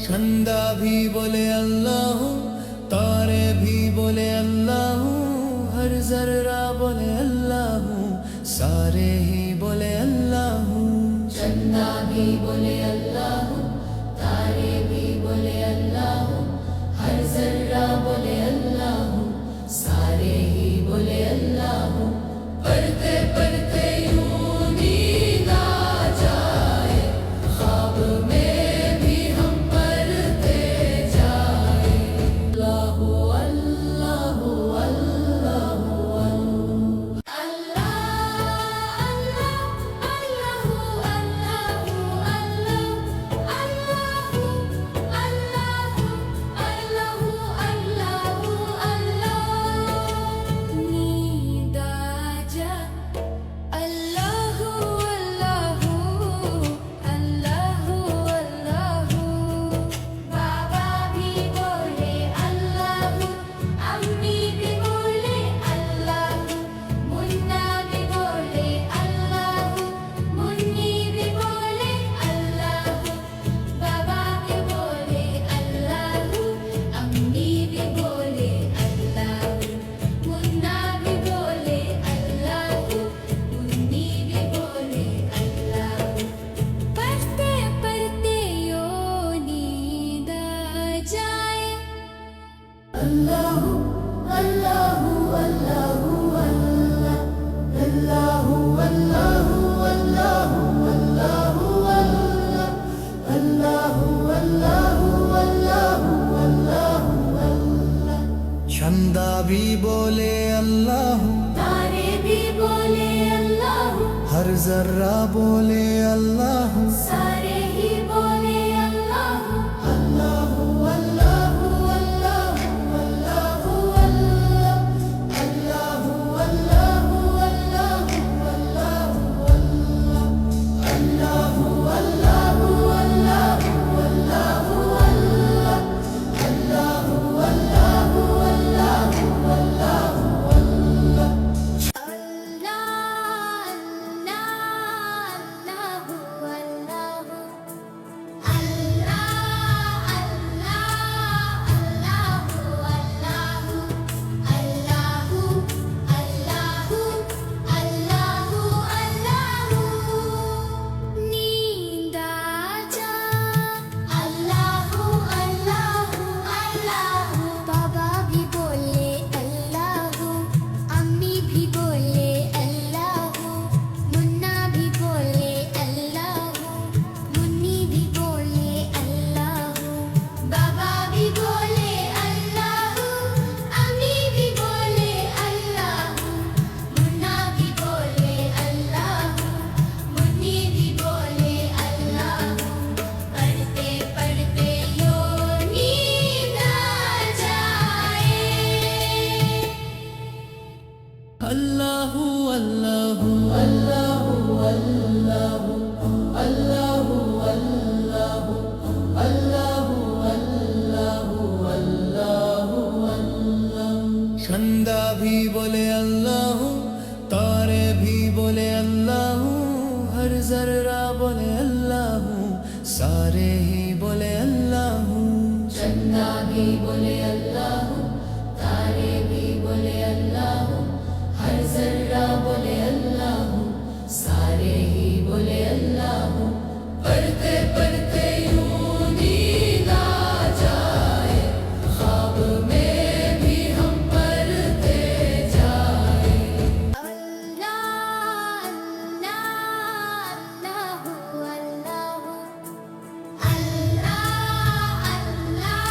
चंदा भी बोले अल्लाह, तारे भी बोले अल्लाह, हर जर्रा बोले अल्लाह, सारे ही बोले अल्लाह। चंदा भी बोले अल्लाह, तारे भी बोले अल्लाह, हर जर्रा बोले अल्लाह, सारे ही बोले अल्लाह। पढ़ते पढ़ते यूं नींद आ जाए, ख्वाब में भी हम पढ़ते जाए। अल्लाह अल्लाह अल्लाह चंदा भी बोले अल्लाह, तारे भी बोले अल्लाह, हर जर्रा बोले अल्लाह, सारे ही बोले अल्लाह। अल्लाह अल्लाह अल्लाह अल्लाह अल्लाह अल्लाह अल्लाह अल्लाह चंदा भी बोले अल्लाह, तारे भी बोले अल्लाह, हर जर्रा बोले अल्लाह, सारे ही बोले अल्लाह। चंदा भी बोले अल्लाह, तारे भी बोले अल्लाह, हर जर्रा बोले अल्लाह, सारे ही बोले अल्लाह। पढ़ते पढ़ते यूं नींद आ जाए, ख्वाब में भी हम पढ़ते जाए। अल्लाह अल्लाह अल्लाहु अल्लाहु, अल्लाह अल्लाह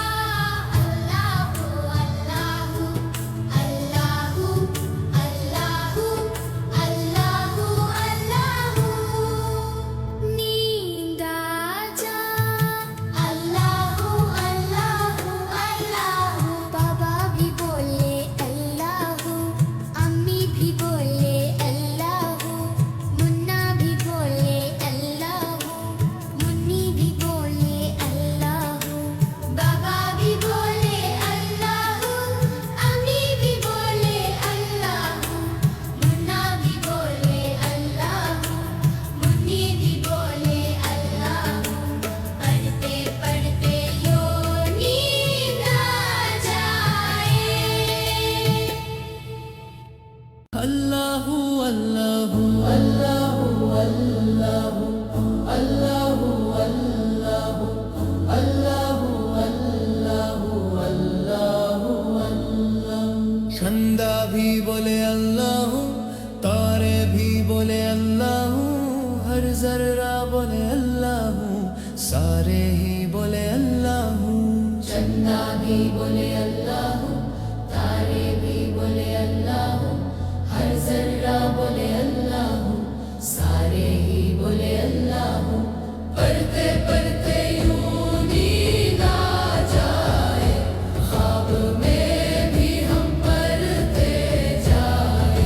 अल्लाहु अल्लाहु, अल्लाहु अल्लाहु अल्लाहु अल्लाहु। नींद आ जा, अल्लाहु अल्लाहु अल्लाहु। बाबा भी बोले अल्लाहु, अम्मी भी बोले अल्लाहु, मुन्ना भी बोले अल्लाहु, मुन्नी भी बोले अल्लाहु। बाबा भी बोले अल्लाहु, अम्मी भी बोले अल्लाहु, मुन्ना भी बोले अल्लाहु, मुन्नी भी बोले अल्लाहु। पढ़ते पढ़ते यो नींद आ जाए। अल्लाहु अल्लाहु अल्लाहु अल्लाहु अल्लाहु अल्लाहु अल्लाहु अल्लाहु अल्लाहु अल्लाह। चंदा भी बोले अल्लाहु, तारे भी बोले अल्लाहु, हर जर्रा बोले अल्लाहु, सारे ही बोले अल्लाहु। चंदा भी बोले अल्लाह, तारे भी बोले अल्लाह, हर जर्रा बोले अल्लाह, सारे ही बोले अल्लाह। पढ़ते पढ़ते यूं नींद आ जाए, ख्वाब में भी हम पढ़ते जाए।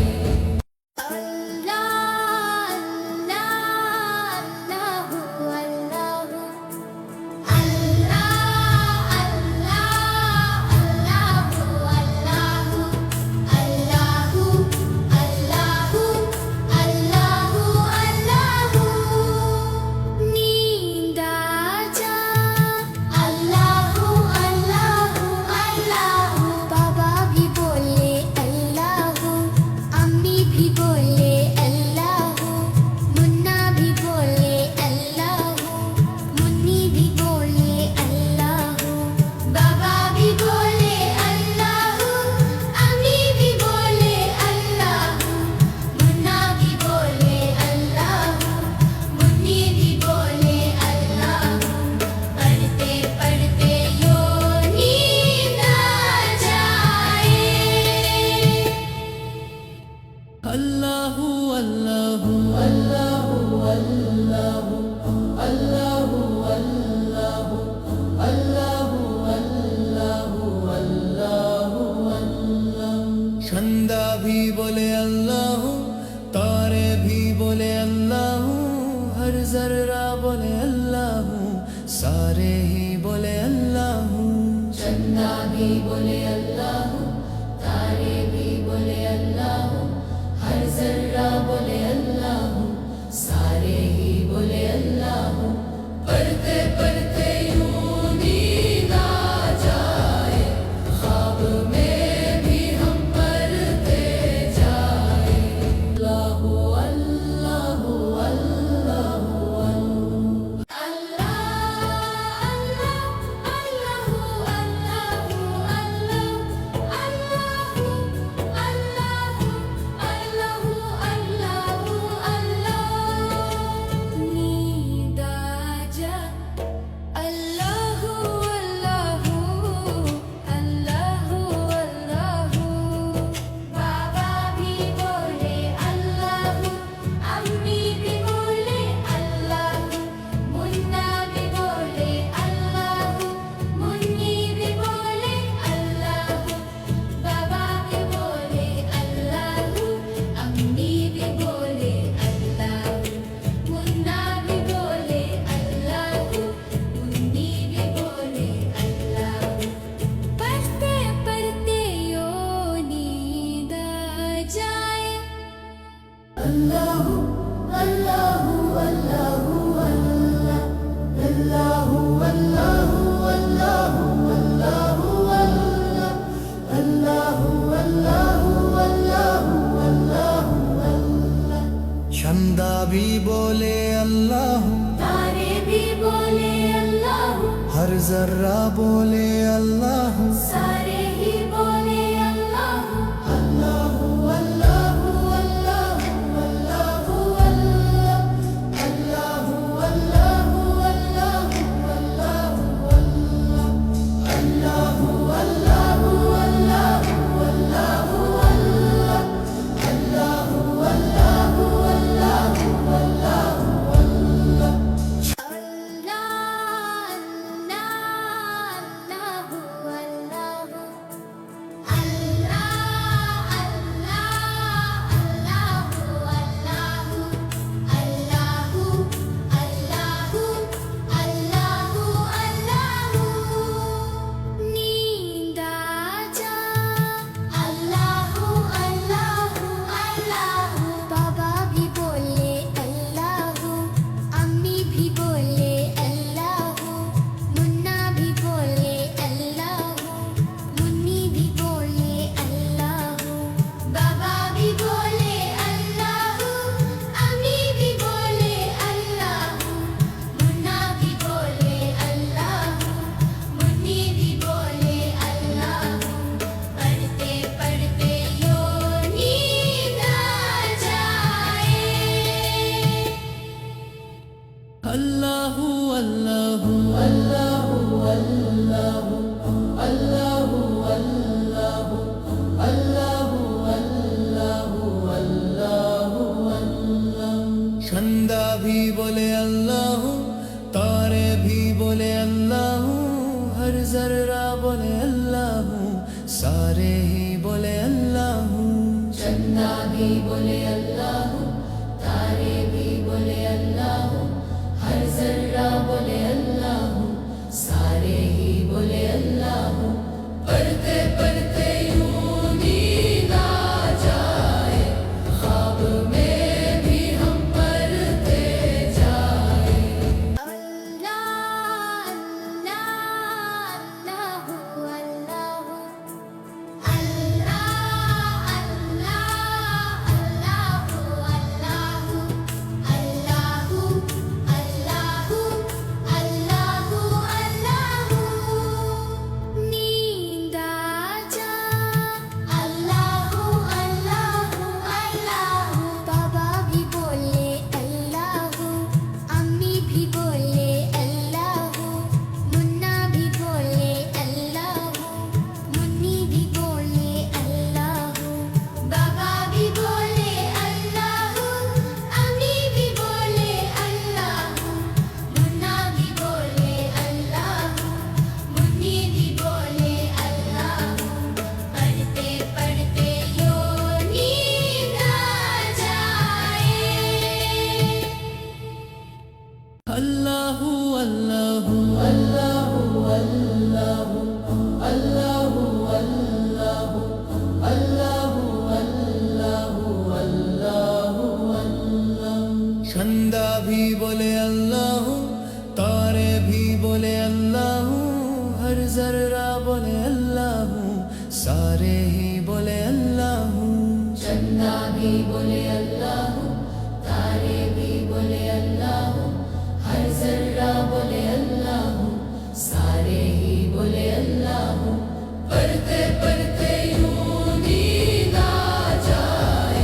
अल्लाह अल्लाह अल्लाहु अल्लाहु, अल्लाह अल्लाह अल्लाहु अल्लाहु, अल्लाहु अल्लाहु अल्लाहु अल्लाहु। नींद आ जा, अल्लाहु अल्लाहु अल्लाहु। बाबा भी बोले अल्लाहु, अम्मी भी बोले अल्लाहु, मुन्ना भी बोले अल्लाहु, मुन्नी भी बोले अल्लाहु। बाबा भी बोले अल्लाहु, अम्मी भी बोले अल्लाहु, मुन्ना भी बोले अल्लाहु, मुन्नी भी बोले अल्लाहु। पढ़ते पढ़ते यो नींद आ जाए। अल्लाहु अल्लाहु अल्लाहु अल्लाहु अल्लाहु अल्लाहु अल्लाहु अल्लाहु अल्लाहु अल्लाह। चंदा भी बोले अल्लाहु, तारे भी बोले अल्लाहु, हर जर्रा बोले अल्लाहु, सारे ही बोले अल्लाहु। चंदा भी बोले अल्लाह, तारे भी बोले अल्लाह, हर जर्रा बोले अल्लाह, सारे ही बोले अल्लाह। पढ़ते पढ़ते यूं नींद आ जाए, ख्वाब में भी हम पढ़ते जाए। अल्लाहु अल्लाहु अल्लाहु अल्लाह, अल्लाह अल्लाहु अल्लाहु अल्लाह, अल्लाहु अल्लाहु अल्लाहु अल्लाहु भी बोले अल्लाह, तारे भी बोले अल्लाह, हर जर्रा बोले अल्लाह, सारे ही बोले अल्लाह। पढ़ते पढ़ते यूं नींद आ जाए, ख्वाब में भी हम पढ़ते जाए। अल्लाह अल्लाह अल्लाहु अल्लाहु अल्लाह अल्लाह अल्लाहु अल्लाहु अल्लाहु अल्लाहु अल्लाहु अल्लाहु। नींद आ जा अल्लाहु अल्लाहु अल्लाहु। बाबा भी बोले अल्लाहु, अम्मी भी बोले अल्लाहु, मुन्ना भी बोले अल्लाहु, मुन्नी भी बोले अल्लाहु। बाबा भी बोले अल्लाहु, अम्मी भी बोले अल्लाहु, मुन्ना भी बोले अल्लाहु, मुन्नी भी बोले अल्लाहु। पढ़ते पढ़ते यो नींद आ जाए। अल्लाहु अल्लाहु अल्लाहु अल्लाहु अल्लाहु अल्लाहु अल्लाहु अल्लाहु अल्लाहु अल्लाह। चंदा भी बोले अल्लाहु, तारे भी बोले अल्लाहु, हर जर्रा बोले अल्लाहु, सारे ही बोले अल्लाहु। चंदा भी बोले अल्लाह, तारे भी बोले अल्लाह, हर जर्रा बोले अल्लाह, सारे ही बोले अल्लाह। पढ़ते पढ़ते यूं नींद आ जाए,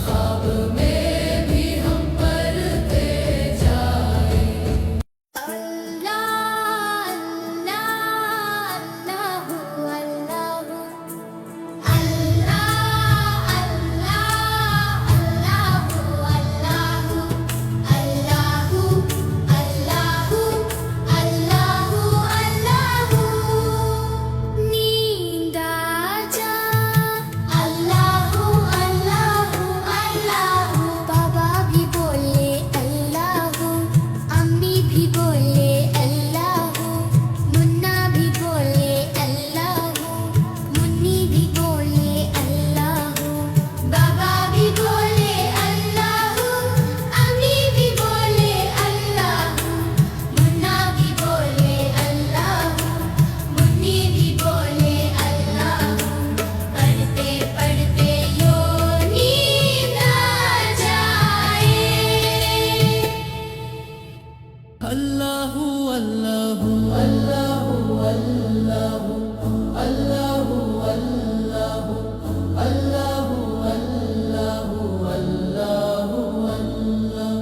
ख्वाब में भी हम पढ़ते जाए। अल्लाह अल्लाह अल्लाहु अल्लाहु अल्लाह अल्लाह अल्लाहु अल्लाहु अल्लाहु अल्लाहु अल्लाहु अल्लाहु। नींद आ जा अल्लाहु अल्लाहु अल्लाहु। बाबा भी बोले अल्लाहु, अम्मी भी बोले अल्लाहु, मुन्ना भी बोले अल्लाहु, मुन्नी भी बोले अल्लाहु। बाबा भी बोले अल्लाहु, अम्मी भी बोले अल्लाहु, मुन्ना भी बोले अल्लाहु, मुन्नी भी बोले अल्लाहु। पढ़ते पढ़ते यो नींद आ जाए। अल्लाहु अल्लाहु अल्लाहु अल्लाहु अल्लाहु अल्लाहु अल्लाहु अल्लाहु अल्लाहु अल्लाह।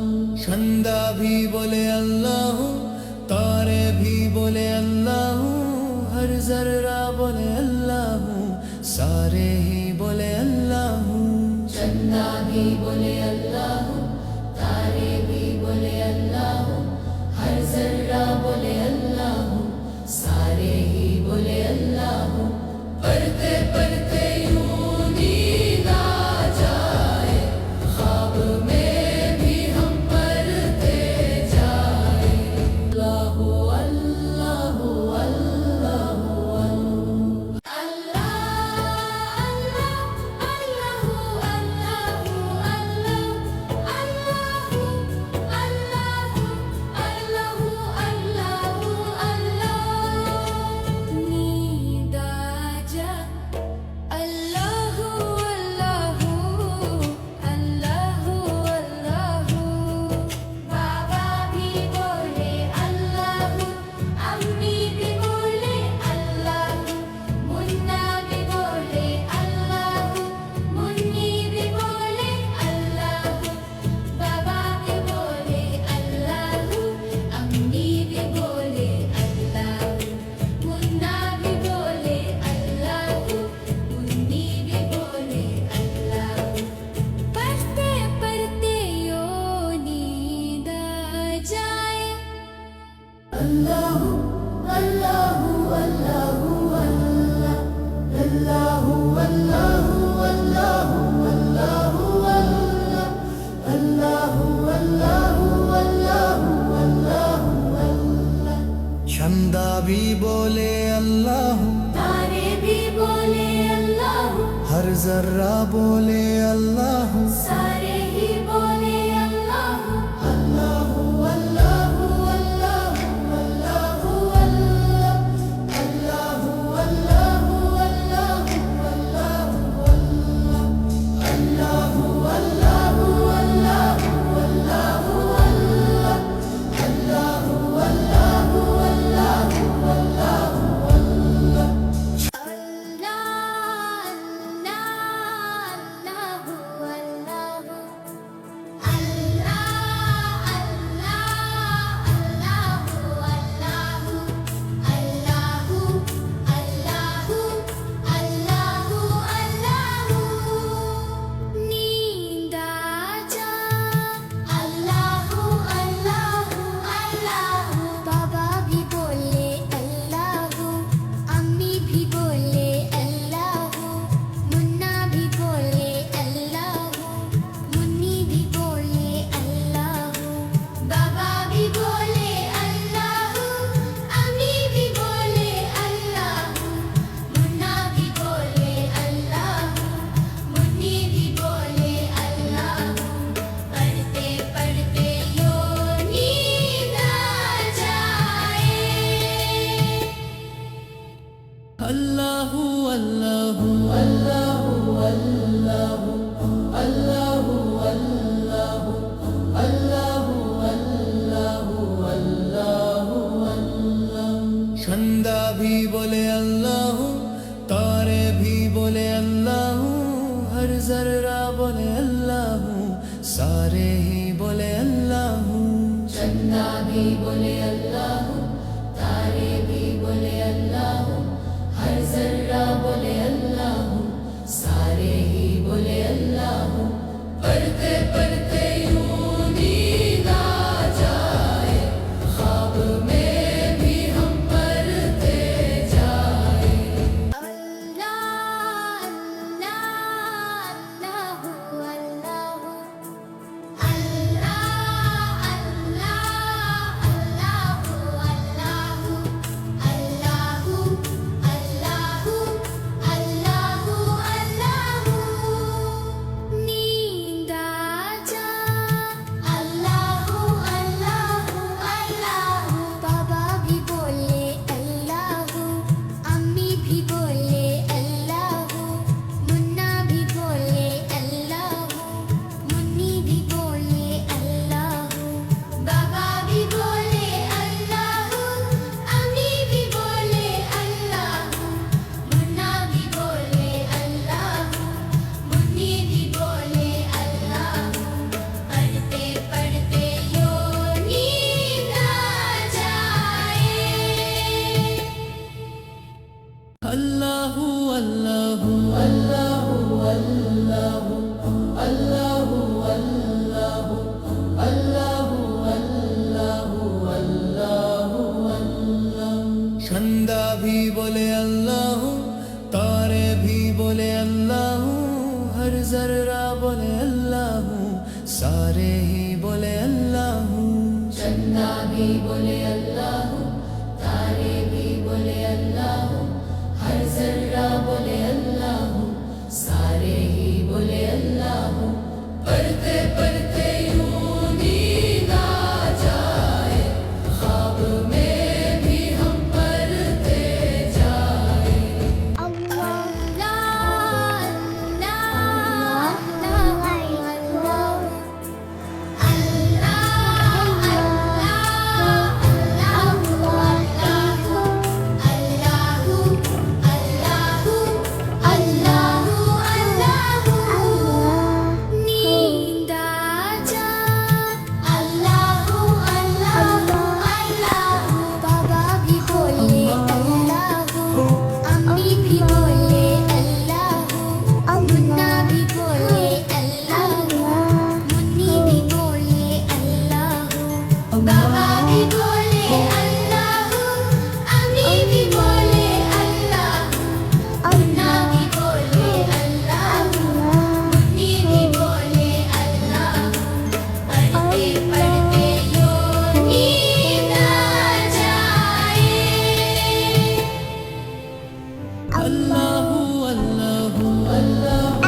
चंदा भी बोले अल्लाहु, तारे भी बोले अल्लाहु, हर जर्रा बोले अल्लाहु, सारे ही बोले अल्लाहु। चंदा भी बोले अल्लाह, तारे भी बोले अल्लाह, हर जर्रा बोले अल्लाह, सारे ही बोले अल्लाह। पढ़ते पढ़ते यूं नींद आ जाए, ख्वाब में भी हम पढ़ते जाए। अल्लाहु अल्लाहु अल्लाहु अल्लाह। अल्लाह अल्लाह अल्लाहु अल्लाहु अल्लाह। जर्रा बोले अल्लाह, सारे ही बोले अल्लाह। अल्लाह अल्लाह अल्लाह अल्लाह अल्लाह अल्लाह भी बोले अल्लाह, तारे भी बोले अल्लाह, हर जर्रा बोले अल्लाह, सारे ही बोले अल्लाह। चंदा भी बोले अल्लाह, तारे भी बोले अल्लाह, हर जर्रा बोले अल्लाह, सारे ही बोले अल्लाह। पढ़ते पढ़ते यूं नींद आ जाए, ख्वाब में भी हम पढ़ते जाए। अल्लाह अल्लाह अल्लाह अल्लाह अल्लाह अल्लाह अल्लाह अल्लाह नींद आ जा। अल्लाह अल्लाह अल्लाह बाबा भी बोले अल्लाह, अम्मी भी बोले अल्लाह, मुन्ना भी बोले अल्लाह, मुन्नी भी बोले अल्लाह, बाबा भी बोले अल्लाह, अम्मी भी बोले अल्लाह, मुन्ना भी बोले अल्लाह, मुन्नी भी बोले अल्लाह। पढ़ते पढ़ते यो नींद आ जाए। अल्लाह अल्लाह अल्लाह अल्लाह अल्लाह अल्लाह अल्लाह अल्लाह अल्लाह। चंदा भी बोले अल्लाह, तारे भी बोले अल्लाह, हर जर्रा बोले अल्लाह, सारे ही बोले अल्लाह। चंदा भी बोले अल्लाह, तारे भी बोले अल्लाह, हर जर्रा बोले अल्लाह, सारे ही बोले अल्लाह। पढ़ते पढ़ते यूं नींद आ जाए, ख्वाब में भी हम पढ़ते जाए। नींद आ जा। अल्लाह अल्लाह बाबा भी बोले अल्लाह, अम्मी भी बोले अल्लाह, मुन्ना भी बोले अल्लाह, मुन्नी भी बोले अल्लाह, बाबा भी बोले अल्लाह, अम्मी भी बोले अल्लाह, मुन्ना भी बोले अल्लाह, मुन्नी भी बोले अल्लाह। पढ़ते पढ़ते यो नींद आ जाए। अल्लाह अल्लाह अल्लाह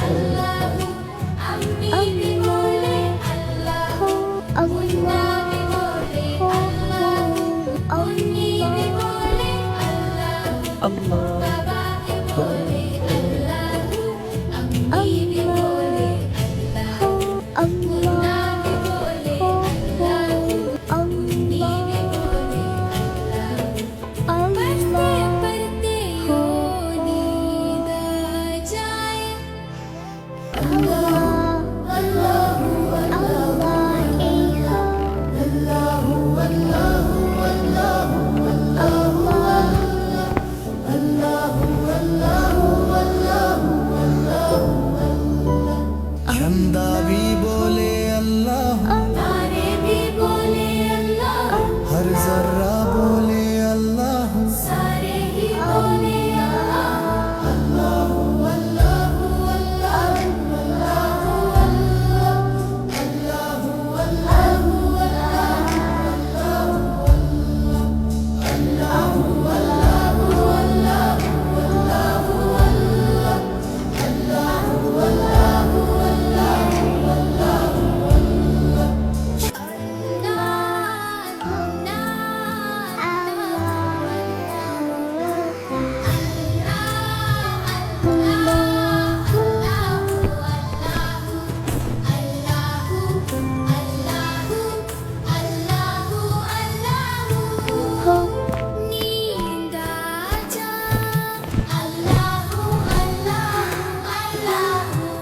अल्लाह, अम्मी भी बोले अल्लाह, मुन्ना भी बोले अल्लाह, मुन्नी भी बोले अल्लाह, बाबा भी बोले अल्लाह, अम्मी भी बोले अल्लाह, मुन्ना भी बोले अल्लाह, मुन्नी भी बोले अल्लाह। पढ़ते पढ़ते हो नींद आ जाए। चंदा भी बोले अल्लाह, तारे भी बोले अल्लाह, हर जर्रा बोले अल्लाह, सारे ही बोले अल्लाह।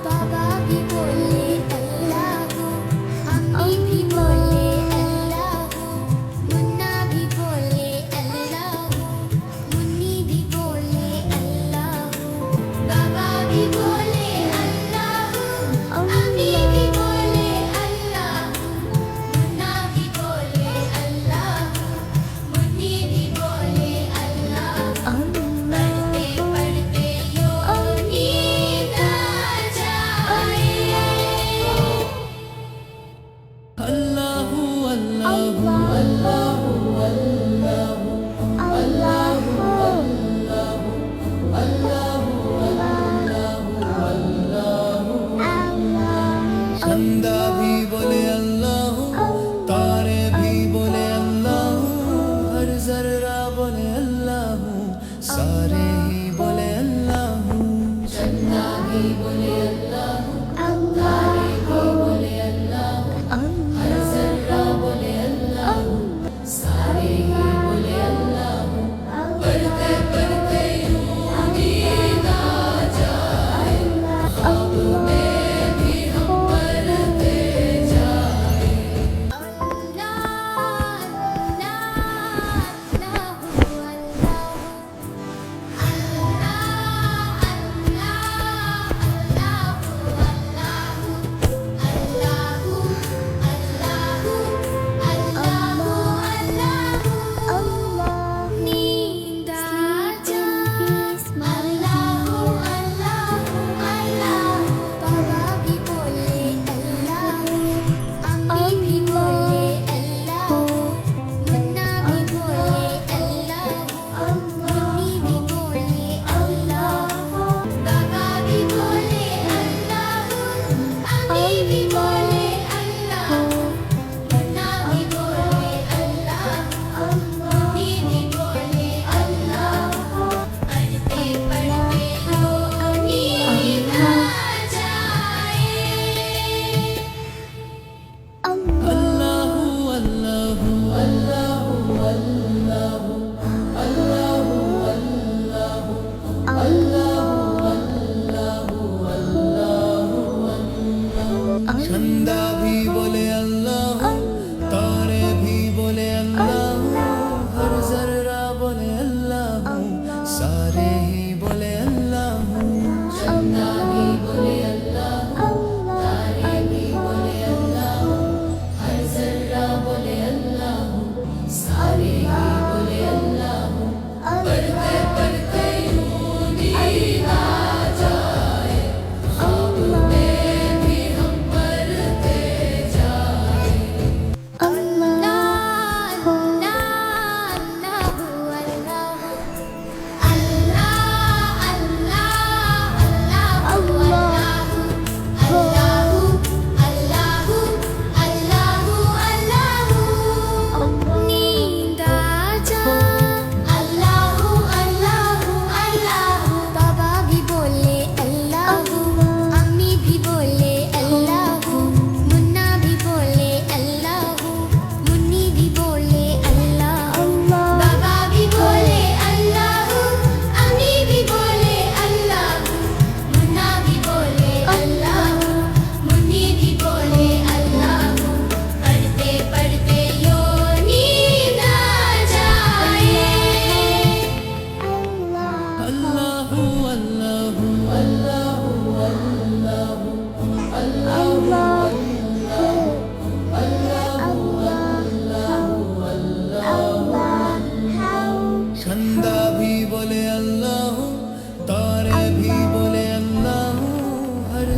बाबा भी बोले अल्लाह, अम्मी भी बोले अल्लाह, मुन्ना भी बोले अल्लाह, मुन्नी भी बोले अल्लाह, बाबा भी बोले अल्लाह, अम्मी भी बोले अल्लाह, मुन्ना भी बोले अल्लाह, मुन्नी भी बोले अल्लाह। पढ़ते पढ़ते यो नींद आ जाए। अल्लाहु अल्लाहु चंदा भी बोले अल्लाह, तारे भी बोले अल्लाह, हर जर्रा बोले अल्लाह, सारे ही बोले अल्लाह। चंदा भी बोले अल्लाह, तारे भी बोले अल्लाह, हर जर्रा बोले अल्लाह, सारे ही बोले अल्लाह। पढ़ते पढ़ते यूं नींद आ जाए, ख्वाब में भी हम पढ़ते जाए। चंदा भी बोले अल्लाह, तारे भी बोले अल्लाह, हर जर्रा बोले अल्लाह, सारे ही बोले अल्लाह। चंदा भी बोले अल्लाह, तारे भी बोले अल्लाह, हर जर्रा बोले अल्लाह, सारे ही बोले अल्लाह। पढ़ते पढ़ते यूं नींद आ जाए, ख्वाब में भी हम पढ़ते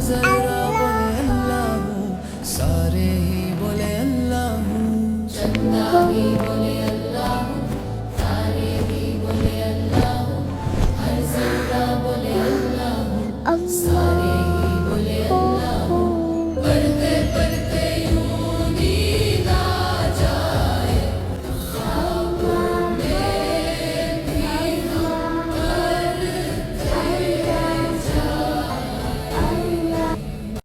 जर्रा बोले अल्लाह, सारे ही बोले अल्लाह। चंदा भी बोले अल्लाह, तारे भी बोले अल्लाह, हर जर्रा बोले अल्लाह, सारे